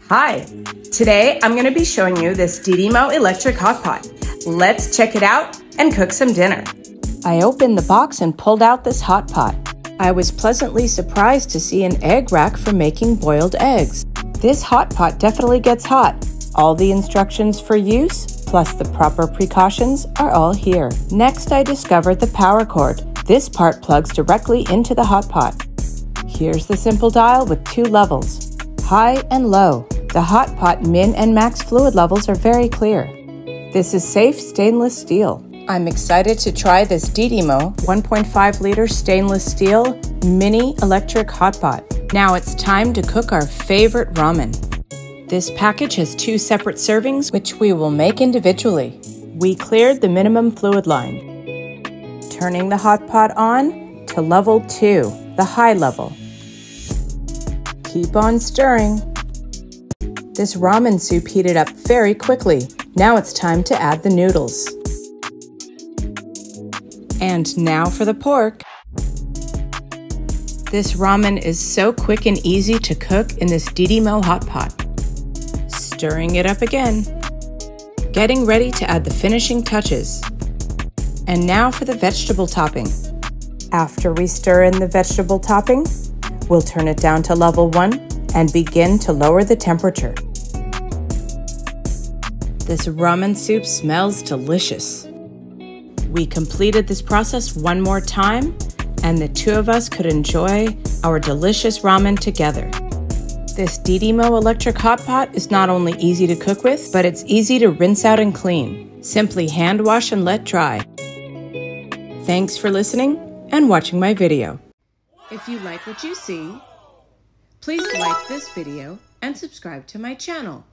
Hi, today I'm going to be showing you this DiDimo electric hot pot. Let's check it out and cook some dinner. I opened the box and pulled out this hot pot. I was pleasantly surprised to see an egg rack for making boiled eggs. This hot pot definitely gets hot. All the instructions for use, plus the proper precautions, are all here. Next, I discovered the power cord. This part plugs directly into the hot pot. Here's the simple dial with 2 levels, high and low. The hot pot min and max fluid levels are very clear. This is safe stainless steel. I'm excited to try this DiDimo 1.5 liter stainless steel mini electric hot pot. Now it's time to cook our favorite ramen. This package has 2 separate servings, which we will make individually. We cleared the minimum fluid line. Turning the hot pot on to level 2, the high level. Keep on stirring. This ramen soup heated up very quickly. Now it's time to add the noodles. And now for the pork. This ramen is so quick and easy to cook in this DiDimo hot pot. Stirring it up again. Getting ready to add the finishing touches. And now for the vegetable topping. After we stir in the vegetable topping, we'll turn it down to level 1 and begin to lower the temperature. This ramen soup smells delicious. We completed this process one more time, and the 2 of us could enjoy our delicious ramen together. This DiDimo electric hot pot is not only easy to cook with, but it's easy to rinse out and clean. Simply hand wash and let dry. Thanks for listening and watching my video. If you like what you see, please like this video and subscribe to my channel.